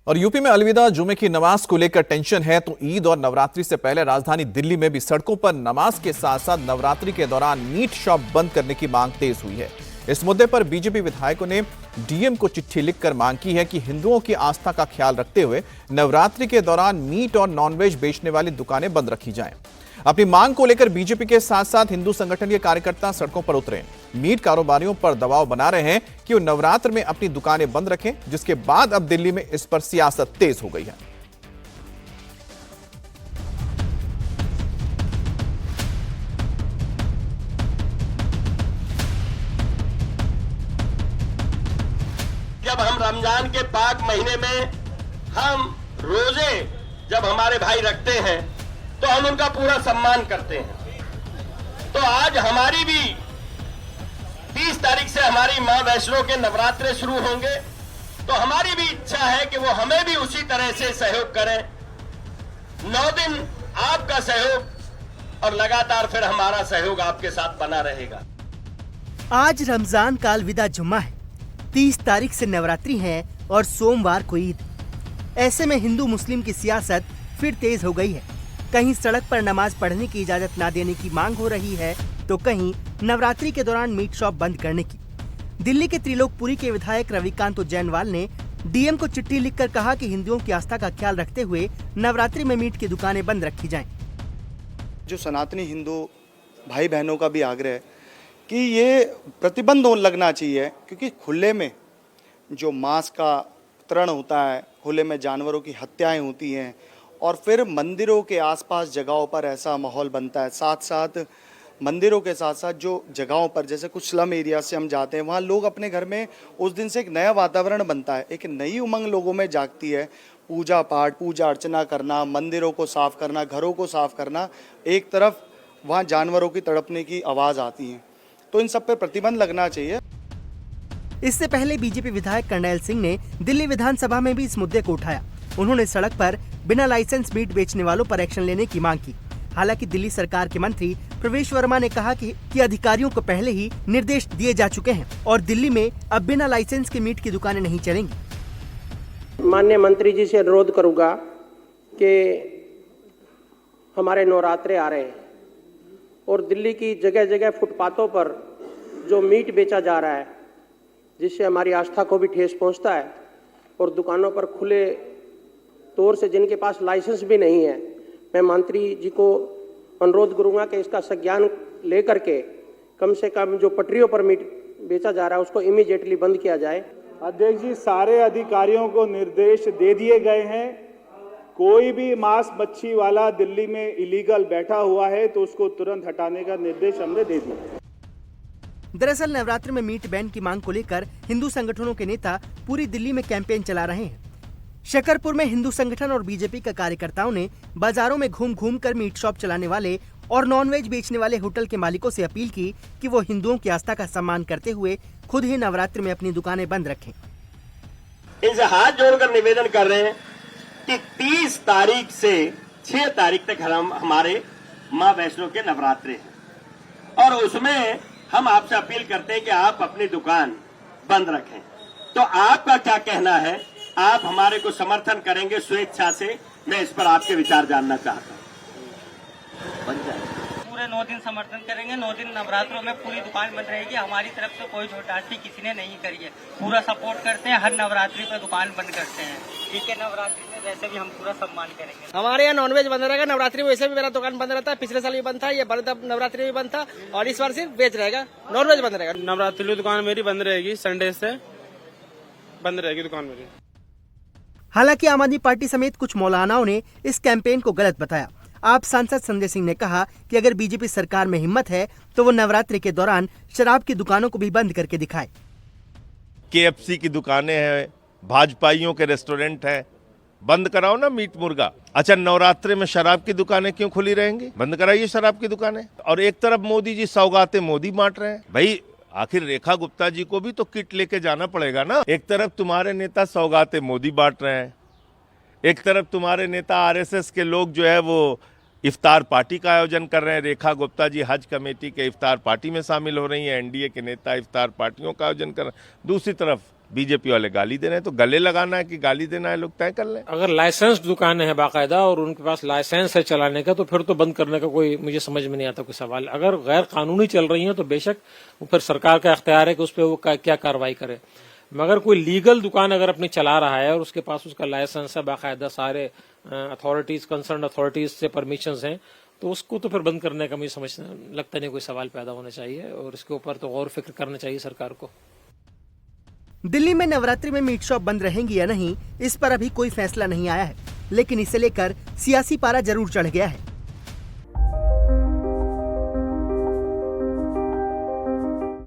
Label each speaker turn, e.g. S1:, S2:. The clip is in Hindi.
S1: और यूपी में अलविदा जुमे की नमाज को लेकर टेंशन है तो ईद और नवरात्रि से पहले राजधानी दिल्ली में भी सड़कों पर नमाज के साथ साथ नवरात्रि के दौरान मीट शॉप बंद करने की मांग तेज हुई है। इस मुद्दे पर बीजेपी विधायकों ने डीएम को चिट्ठी लिखकर मांग की है कि हिंदुओं की आस्था का ख्याल रखते हुए नवरात्रि के दौरान मीट और नॉनवेज बेचने वाली दुकानें बंद रखी जाएं। अपनी मांग को लेकर बीजेपी के साथ साथ हिंदू संगठन के कार्यकर्ता सड़कों पर उतरे। मीट कारोबारियों पर दबाव बना रहे हैं कि वो नवरात्र में अपनी दुकानें बंद रखें, जिसके बाद अब दिल्ली में इस पर सियासत तेज हो गई है।
S2: जब हम रमजान के पाक महीने में हम रोजे जब हमारे भाई रखते हैं तो हम उनका पूरा सम्मान करते हैं। तो आज हमारी भी 30 तारीख से हमारी मां वैष्णो के नवरात्रे शुरू होंगे, तो हमारी भी इच्छा है कि वो हमें भी उसी तरह से सहयोग करें। 9 दिन आपका सहयोग और लगातार फिर हमारा सहयोग आपके साथ बना रहेगा।
S3: आज रमजान का अलविदा जुम्मा है, 30 तारीख से नवरात्रि है और सोमवार को ईद। ऐसे में हिंदू मुस्लिम की सियासत फिर तेज हो गई है। कहीं सड़क पर नमाज पढ़ने की इजाजत न देने की मांग हो रही है तो कहीं नवरात्रि के दौरान मीट शॉप बंद करने की। दिल्ली के त्रिलोकपुरी के विधायक रविकांत जैनवाल ने डीएम को चिट्ठी लिखकर कहा कि हिंदुओं की आस्था का ख्याल रखते हुए नवरात्रि में मीट की दुकानें बंद रखी जाएं।
S4: जो सनातनी हिंदू भाई बहनों का भी आग्रह है कि ये प्रतिबंध लगना चाहिए, क्योंकि खुले में जो मांस का वितरण होता है, खुले में जानवरों की हत्याएं होती हैं और फिर मंदिरों के आसपास जगहों पर ऐसा माहौल बनता है। साथ साथ मंदिरों के साथ साथ जो जगहों पर जैसे कुछ स्लम एरिया से हम जाते हैं, वहाँ लोग अपने घर में उस दिन से एक नया वातावरण बनता है, एक नई उमंग लोगों में जागती है। पूजा पाठ, पूजा अर्चना करना, मंदिरों को साफ करना, घरों को साफ करना, एक तरफ वहाँ जानवरों की तड़पने की आवाज़ आती है, तो इन सब पर प्रतिबंध लगना चाहिए।
S3: इससे पहले बीजेपी विधायक कर्नैल सिंह ने दिल्ली विधानसभा में भी इस मुद्दे को उठाया। उन्होंने सड़क पर बिना लाइसेंस मीट बेचने वालों पर एक्शन लेने की मांग की। हालांकि दिल्ली सरकार के मंत्री प्रवेश वर्मा ने कहा कि अधिकारियों को पहले ही निर्देश दिए जा चुके हैं और दिल्ली में अब बिना लाइसेंस के मीट की दुकानें नहीं चलेंगी।
S5: माननीय मंत्री जी से अनुरोध करूंगा कि हमारे नवरात्रे आ रहे हैं और दिल्ली की जगह जगह फुटपाथों पर जो मीट बेचा जा रहा है, जिससे हमारी आस्था को भी ठेस पहुंचता है, और दुकानों पर खुले तौर से जिनके पास लाइसेंस भी नहीं है, मैं मंत्री जी को अनुरोध करूंगा कि इसका संज्ञान लेकर के कम से कम जो पटरियों पर मीट बेचा जा रहा है उसको इमीडिएटली बंद किया जाए।
S6: अध्यक्ष जी, सारे अधिकारियों को निर्देश दे दिए गए हैं। कोई भी मांस मच्छी वाला दिल्ली में इलीगल बैठा हुआ है तो उसको तुरंत हटाने का निर्देश हमने दे दिया।
S3: दरअसल नवरात्र में मीट बैन की मांग को लेकर हिंदू संगठनों के नेता पूरी दिल्ली में कैंपेन चला रहे हैं। शकरपुर में हिंदू संगठन और बीजेपी के कार्यकर्ताओं ने बाजारों में घूम घूम कर मीट शॉप चलाने वाले और नॉनवेज बेचने वाले होटल के मालिकों से अपील की कि वो हिंदुओं की आस्था का सम्मान करते हुए खुद ही नवरात्र में अपनी दुकानें बंद रखें।
S2: इनसे हाथ जोड़कर निवेदन कर रहे हैं कि 30 तारीख से 6 तारीख तक हमारे मां वैष्णो के नवरात्रे हैं और उसमें हम आपसे अपील करते हैं कि आप अपनी दुकान बंद रखें। तो आपका क्या कहना है? आप हमारे को समर्थन करेंगे स्वेच्छा से? मैं इस पर आपके विचार जानना चाहता हूँ।
S7: पूरे 9 दिन समर्थन करेंगे। 9 दिन नवरात्रों में पूरी दुकान बंद रहेगी। हमारी तरफ से कोई छोटाछी किसी ने नहीं करी है। पूरा सपोर्ट करते हैं, हर नवरात्रि पे दुकान बंद करते हैं। ठीक है, नवरात्रि में वैसे भी हम पूरा सम्मान करेंगे।
S8: हमारे यहाँ नॉनवेज बंद रहेगा। नवरात्रि में वैसे भी मेरा दुकान बंद रहता है, पिछले साल भी बंद था, ये नवरात्रि में बंद था और इस बार सिर्फ वेज रहेगा, नॉनवेज बंद रहेगा।
S9: नवरात्रि दुकान मेरी बंद रहेगी, संडे से बंद रहेगी दुकान मेरी।
S3: हालांकि आम आदमी पार्टी समेत कुछ मौलानाओं ने इस कैंपेन को गलत बताया। आप सांसद संजय सिंह ने कहा कि अगर बीजेपी सरकार में हिम्मत है तो वो नवरात्रि के दौरान शराब की दुकानों को भी बंद करके दिखाए।
S10: KFC की दुकानें हैं, भाजपाइयों के रेस्टोरेंट हैं, बंद कराओ ना मीट मुर्गा। अच्छा, नवरात्रि में शराब की दुकानें क्यों खुली रहेंगी? बंद कराइए शराब की दुकानें। और एक तरफ मोदी जी सौगातें मोदी बांट रहे हैं। भाई आखिर रेखा गुप्ता जी को भी तो किट लेके जाना पड़ेगा ना। एक तरफ तुम्हारे नेता सौगातें मोदी बांट रहे हैं, एक तरफ तुम्हारे नेता आरएसएस के लोग जो है वो इफ्तार पार्टी का आयोजन कर रहे हैं। रेखा गुप्ता जी हज कमेटी के इफ्तार पार्टी में शामिल हो रही हैं, एनडीए के नेता इफ्तार पार्टियों का आयोजन कर रहे हैं। दूसरी तरफ बीजेपी वाले गाली दे रहे हैं, तो गले लगाना है कि गाली देना है, लोग तय कर लें।
S11: अगर लाइसेंस दुकानें हैं बाकायदा और उनके पास लाइसेंस है चलाने का, तो फिर तो बंद करने का कोई मुझे समझ में नहीं आता कोई सवाल। अगर गैर कानूनी चल रही हैं तो बेशक फिर सरकार का इख्तियार है कि उस पर वो क्या कार्रवाई करे। मगर कोई लीगल दुकान अगर अपनी चला रहा है और उसके पास उसका लाइसेंस है, बाकायदा सारे अथॉरिटीज, कंसर्न अथॉरिटीज से परमिशंस हैं, तो उसको तो फिर बंद करने का मुझे समझ लगता नहीं कोई सवाल पैदा होना चाहिए और इसके ऊपर तो गौर फिक्र करना चाहिए सरकार को।
S3: दिल्ली में नवरात्रि में मीट शॉप बंद रहेंगी या नहीं, इस पर अभी कोई फैसला नहीं आया है, लेकिन इसे लेकर सियासी पारा जरूर चढ़ गया है।